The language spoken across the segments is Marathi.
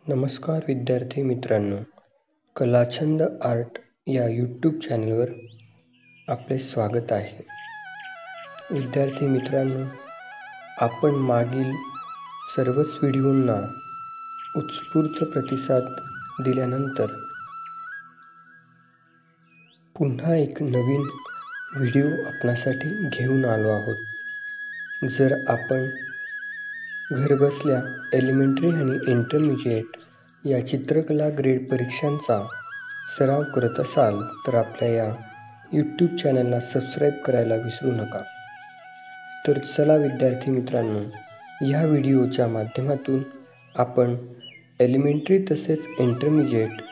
नमस्कार विद्यार्थी मित्रांनो, कलाछंद आर्ट या यूट्यूब चॅनलवर आपले स्वागत आहे. विद्यार्थी मित्रांनो, आपण मागील सर्वच व्हिडिओंना उत्स्फूर्त प्रतिसाद दिल्यानंतर पुन्हा एक नवीन व्हिडिओ आपणासाठी घेऊन आलो आहोत. जर आपण घरबसल्या एलिमेंटरी आणि इंटरमिजिएट या चित्रकला ग्रेड परीक्षांचा सराव करत असाल तर आपल्या या यूट्यूब चॅनलला सबस्क्राईब करायला विसरू नका. तर चला विद्यार्थी मित्रांनो, ह्या व्हिडिओच्या माध्यमातून आपण एलिमेंटरी तसेच इंटरमिजिएट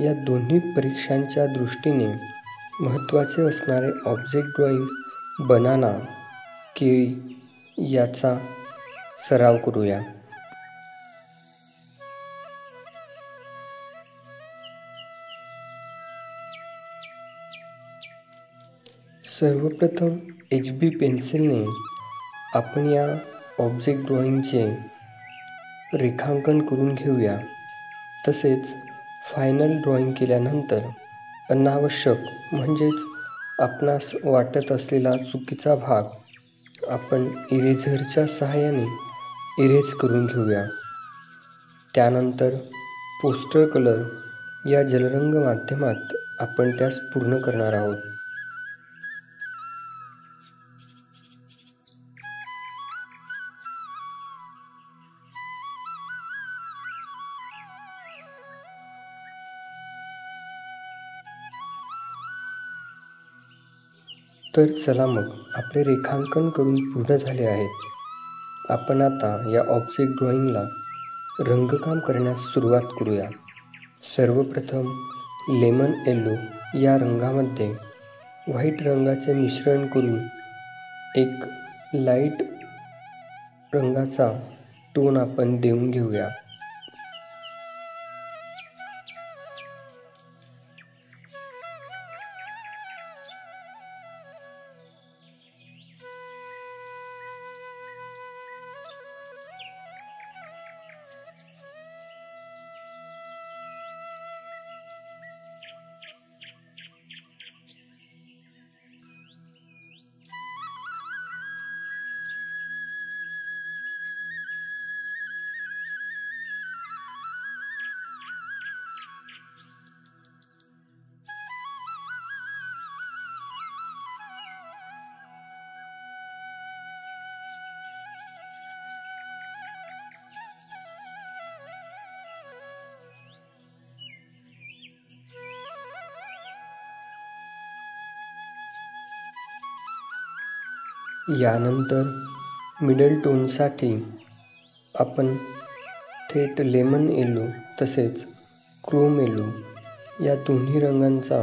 या दोन्ही परीक्षांच्या दृष्टीने महत्त्वाचे असणारे ऑब्जेक्ट ड्रॉइंग बनाना केळी याचा सराव करूया. सर्वप्रथम HB पेन्सिलने आपण या ऑब्जेक्ट ड्रॉइंगचे रेखांकन करून घेऊया. तसेच फायनल ड्रॉइंग केल्यानंतर अनावश्यक म्हणजेच आपणास वाटत असलेला चुकीचा भाग आपण इरेझरच्या सहाय्याने इरेज करून घेऊया. त्यानंतर पोस्टर कलर या जलरंग माध्यमात आपण त्यास पूर्ण करणार आहोत. तर चला मग, आपले रेखांकन करून पूर्ण झाले आहेत. आपण आता या ऑब्जेक्ट ड्रॉइंगला रंगकाम करण्यास सुरुवात करूया. सर्वप्रथम लेमन येलो या रंगामध्ये व्हाईट रंगाचे मिश्रण करून एक लाईट रंगाचा टोन आपण देऊन घेऊया. यानंतर मिडल टोनसाठी आपण थेट लेमन येलो तसेच क्रोम येलो या दोन्ही रंगांचा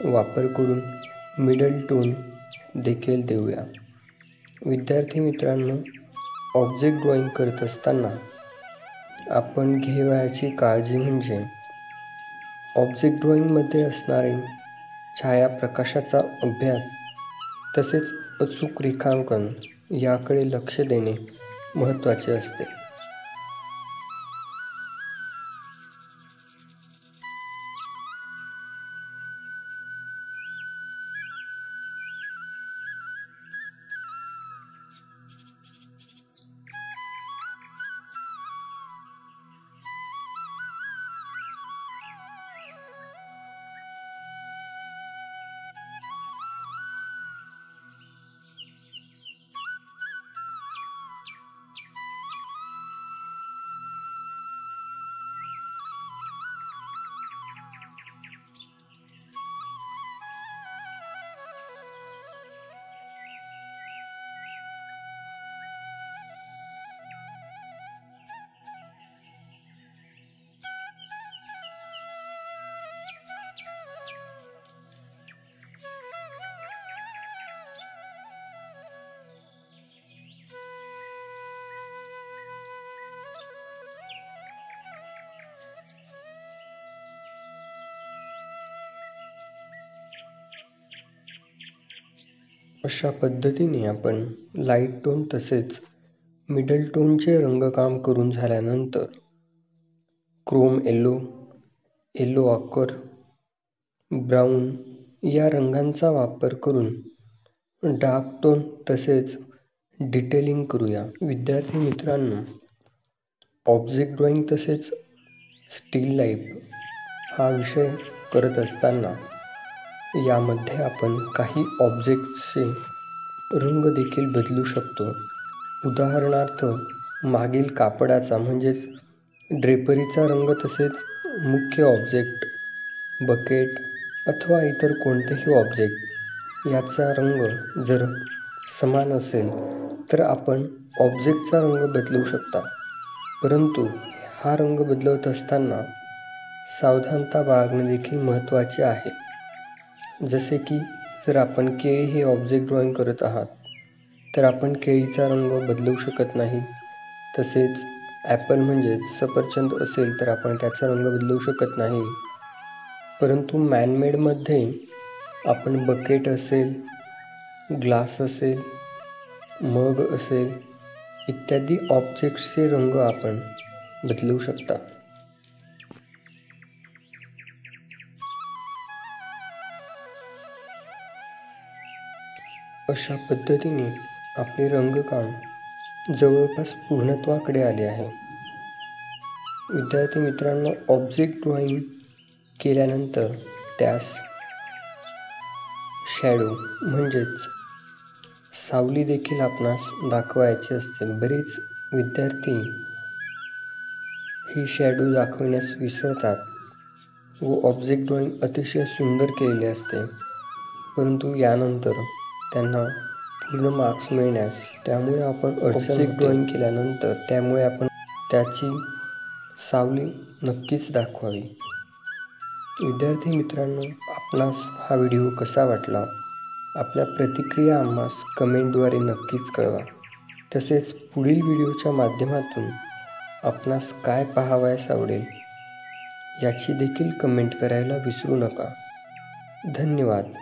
वापर करून मिडल टोन देखील देऊया. विद्यार्थी मित्रांनो, ऑब्जेक्ट ड्रॉइंग करत असताना आपण घ्यावयाची काळजी म्हणजे ऑब्जेक्ट ड्रॉइंगमध्ये असणारे छायाप्रकाशाचा अभ्यास तसेच अचूक रेखांकन याकडे लक्ष देणे महत्त्वाचे असते. अशा पद्धतीने आपण लाईट टोन तसेच मिडल टोनचे रंगकाम करून झाल्यानंतर Chrome yellow, yellow occur, brown या रंगांचा वापर करून डार्क टोन तसेच डिटेलिंग करूया. विद्यार्थी मित्रांनो, ऑब्जेक्ट ड्रॉइंग तसेच स्टील लाईफ हा विषय करत असताना यामध्ये आपण काही ऑब्जेक्ट्सचे रंग देखील बदलू शकतो. उदाहरणार्थ मागील कापडाचा म्हणजेच ड्रेपरीचा रंग तसेच मुख्य ऑब्जेक्ट, बकेट अथवा इतर कोणतेही ऑब्जेक्ट याचा रंग जर समान असेल तर आपण ऑब्जेक्टचा रंग बदलू शकता. परंतु हा रंग बदलत असताना सावधानता बाळगणे देखील महत्त्वाचे आहे. जसे की जर आपण केळी हे ऑब्जेक्ट ड्रॉइंग करत आहात तर आपण केळीचा रंग बदलू शकत नाही. तसेच ॲपल म्हणजेच सफरचंद असेल तर आपण त्याचा रंग बदलू शकत नाही. परंतु मॅनमेडमध्ये आपण बकेट असेल, ग्लास असेल, मग असेल इत्यादी ऑब्जेक्ट्सचे रंग आपण बदलू शकता. अशा पद्धतीने आपले रंगकाम जवळपास पूर्णत्वाकडे आले आहे. विद्यार्थी मित्रांनो, ऑब्जेक्ट ड्रॉइंग केल्यानंतर त्यास शॅडो म्हणजेच सावली देखील आपणास दाखवायची असते. बरेच विद्यार्थी ही शॅडो दाखवण्यास विसरतात व ऑब्जेक्ट ड्रॉइंग अतिशय सुंदर केलेले असते, परंतु यानंतर त्यांना पूर्ण मार्क्स मिळण्यास त्यामुळे आपण ऑब्जेक्ट ड्रॉइंग केल्यानंतर त्यामुळे आपण त्याची सावली नक्कीच दाखवावी. विद्यार्थी मित्रांनो, आपणास हा व्हिडिओ कसा वाटला? आपल्या प्रतिक्रिया आम्हास कमेंटद्वारे नक्कीच कळवा. तसेच पुढील व्हिडिओच्या माध्यमातून आपणास काय पाहावयास आवडेल याची देखील कमेंट करायला विसरू नका. धन्यवाद.